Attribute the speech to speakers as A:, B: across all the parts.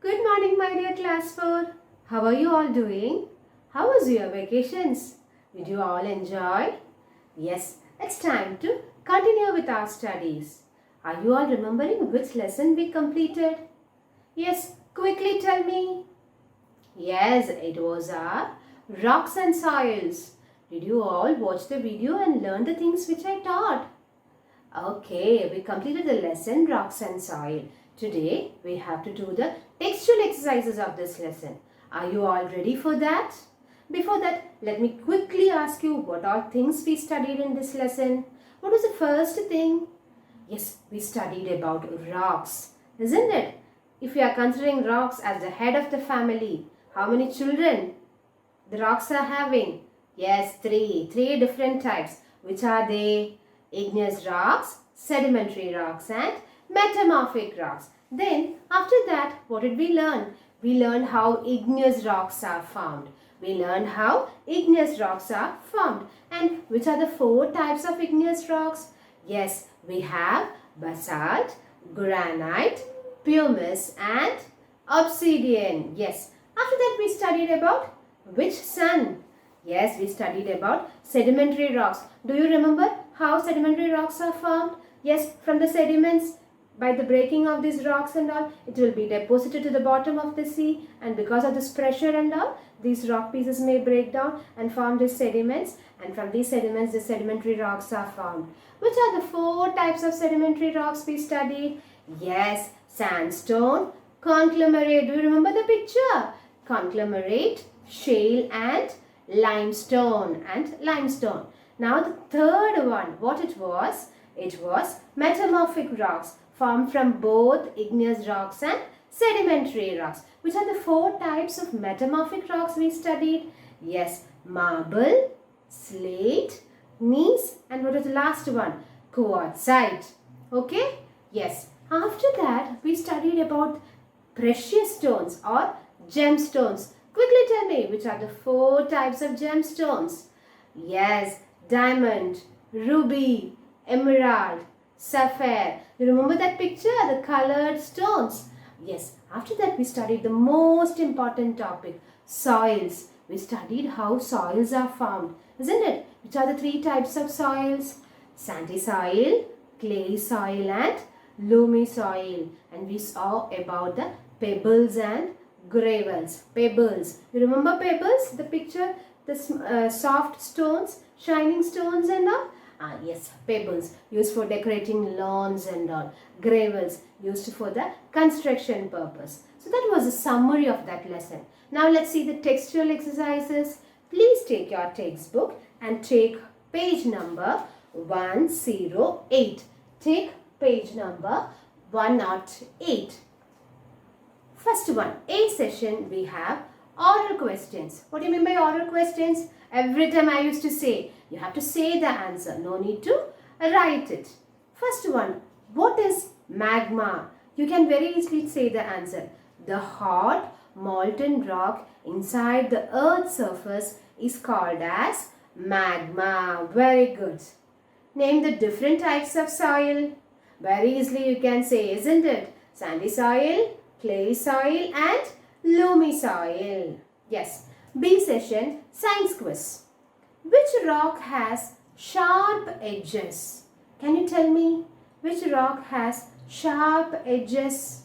A: Good morning, my dear class 4. How are you all doing? How was your vacations? Did you all enjoy? Yes, it's time to continue with our studies. Are you all remembering which lesson we completed? Yes, quickly tell me. Yes, it was our rocks and soils. Did you all watch the video and learn the things which I taught? Okay, we completed the lesson rocks and soil. Today we have to do the textual exercises of this lesson. Are you all ready for that? Before that, let me quickly ask you what are things we studied in this lesson. What was the first thing? Yes, we studied about rocks, isn't it? If we are considering rocks as the head of the family, how many children the rocks are having? Yes, three different types. Which are they? Igneous rocks, sedimentary rocks and metamorphic rocks. Then after that, what did we learn? We learned how igneous rocks are formed. We learned how igneous rocks are formed. And which are the four types of igneous rocks? Yes, we have basalt, granite, pumice and obsidian. Yes. After that we studied about which sun? Yes, we studied about sedimentary rocks. Do you remember how sedimentary rocks are formed? Yes, from the sediments, by the breaking of these rocks and all, it will be deposited to the bottom of the sea, and because of this pressure and all, these rock pieces may break down and form these sediments, and from these sediments, the sedimentary rocks are formed. Which are the four types of sedimentary rocks we studied? Yes, sandstone, conglomerate. Do you remember the picture? Conglomerate, shale and limestone. Now the third one, what it was? It was metamorphic rocks formed from both igneous rocks and sedimentary rocks. Which are the four types of metamorphic rocks we studied? Yes, marble, slate, gneiss, and what was the last one? Quartzite. Okay? Yes. After that, we studied about precious stones or gemstones. Quickly tell me, which are the four types of gemstones? Yes, diamond, ruby, emerald, sapphire. You remember that picture? The colored stones. Yes, after that we studied the most important topic, soils. We studied how soils are formed, isn't it? Which are the three types of soils? Sandy soil, clay soil and loamy soil. And we saw about the pebbles and gravels. Pebbles. You remember pebbles? The picture, the soft stones, shining stones and all. Yes, pebbles used for decorating lawns and all. Gravels used for the construction purpose. So that was a summary of that lesson. Now let's see the textual exercises. Please take your textbook and take page number 108. Take page number 108. First one, A session, we have oral questions. What do you mean by oral questions? Every time I used to say, you have to say the answer. No need to write it. First one, what is magma? You can very easily say the answer. The hot molten rock inside the earth's surface is called as magma. Very good. Name the different types of soil. Very easily you can say, isn't it? Sandy soil, clay soil and loamy soil. Yes. B session, science quiz. Which rock has sharp edges? Can you tell me which rock has sharp edges?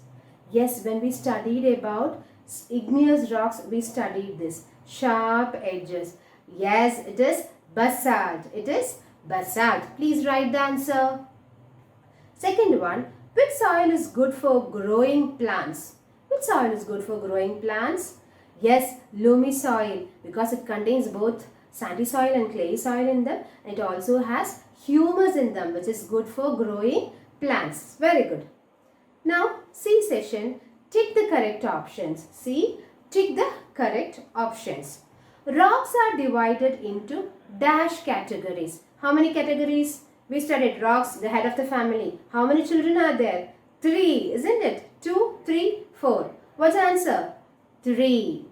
A: Yes, when we studied about igneous rocks, we studied this. Sharp edges. Yes, it is basalt. It is basalt. Please write the answer. Second one, which soil is good for growing plants? Which soil is good for growing plants? Yes, loamy soil, because it contains both sandy soil and clay soil in them. It also has humus in them, which is good for growing plants. Very good. Now, C session, tick the correct options. C, tick the correct options. Rocks are divided into dash categories. How many categories? We studied rocks, the head of the family. How many children are there? 3, isn't it? 2, 3, 4. What's the answer? 3.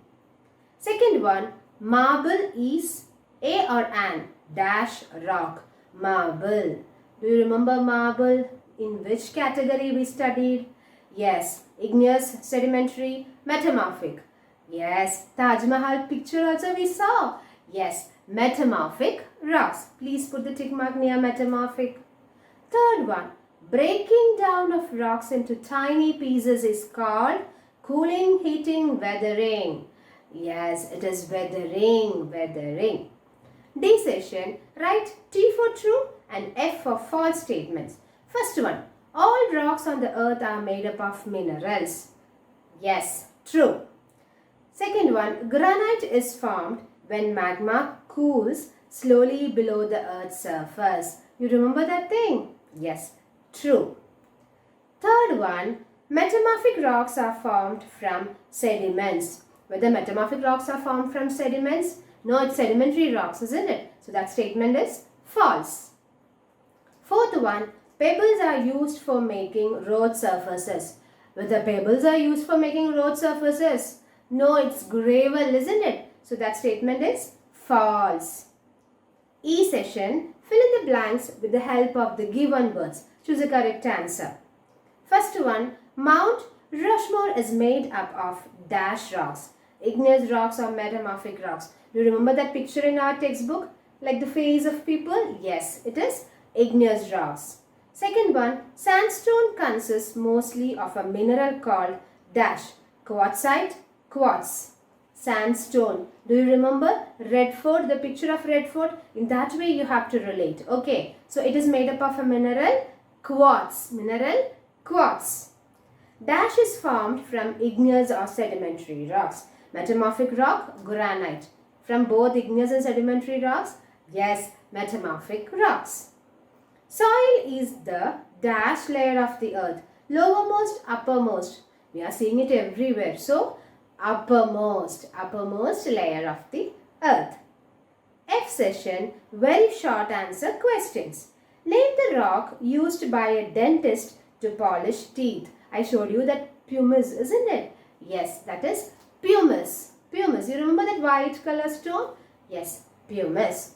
A: Second one, marble is a or an dash rock. Marble. Do you remember marble? In which category we studied? Yes, igneous, sedimentary, Metamorphic. Yes, Taj Mahal picture also we saw. Yes, metamorphic rocks. Please put the tick mark near metamorphic. Third one, breaking down of rocks into tiny pieces is called cooling, heating, weathering. Yes, it is weathering, weathering. D session, write T for true and F for false statements. First one, all rocks on the earth are made up of minerals. Yes, true. Second one, granite is formed when magma cools slowly below the earth's surface. You remember that thing? Yes, true. Third one, metamorphic rocks are formed from sediments. Whether metamorphic rocks are formed from sediments? No, it's sedimentary rocks, isn't it? So that statement is false. Fourth one, pebbles are used for making road surfaces. Whether pebbles are used for making road surfaces? No, it's gravel, isn't it? So that statement is false. E session, fill in the blanks with the help of the given words. Choose a correct answer. First one, Mount Rushmore is made up of dash rocks. Igneous rocks or metamorphic rocks. Do you remember that picture in our textbook? Like the face of people? Yes, it is igneous rocks. Second one, sandstone consists mostly of a mineral called dash. Quartzite, quartz. Sandstone. Do you remember Red Fort, the picture of Red Fort? In that way you have to relate. Okay, so it is made up of a mineral quartz. Mineral quartz. Dash is formed from igneous or sedimentary rocks. Metamorphic rock, granite. From both igneous and sedimentary rocks? Yes, metamorphic rocks. Soil is the dash layer of the earth. Lowermost, uppermost. We are seeing it everywhere. So, uppermost layer of the earth. F session, very short answer questions. Name the rock used by a dentist to polish teeth. I showed you that pumice, isn't it? Yes, that is pumice. Pumice. You remember that white color stone? Yes, pumice.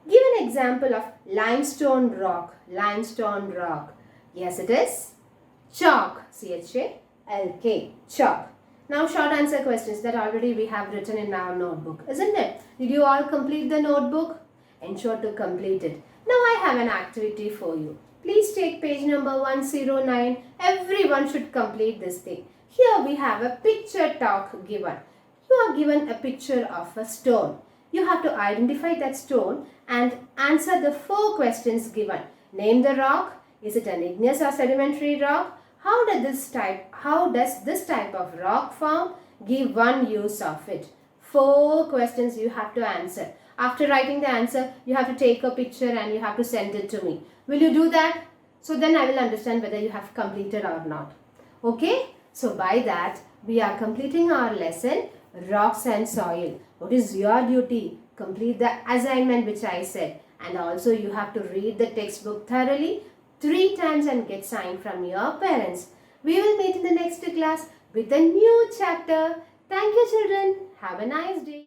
A: Give an example of limestone rock. Limestone rock. Yes, it is chalk. C-H-A-L-K. Chalk. Now short answer questions that already we have written in our notebook, isn't it? Did you all complete the notebook? Ensure to complete it. Now I have an activity for you. Please take page number 109. Everyone should complete this thing. Here we have a picture talk given. You are given a picture of a stone. You have to identify that stone and answer the 4 questions given. Name the rock. Is it an igneous or sedimentary rock? How does this type of rock form? Give one use of it. 4 questions you have to answer. After writing the answer, you have to take a picture and you have to send it to me. Will you do that? So then I will understand whether you have completed or not. Okay? So by that, we are completing our lesson, Rocks and Soil. What is your duty? Complete the assignment which I said. And also you have to read the textbook thoroughly 3 times and get signed from your parents. We will meet in the next class with a new chapter. Thank you, children. Have a nice day.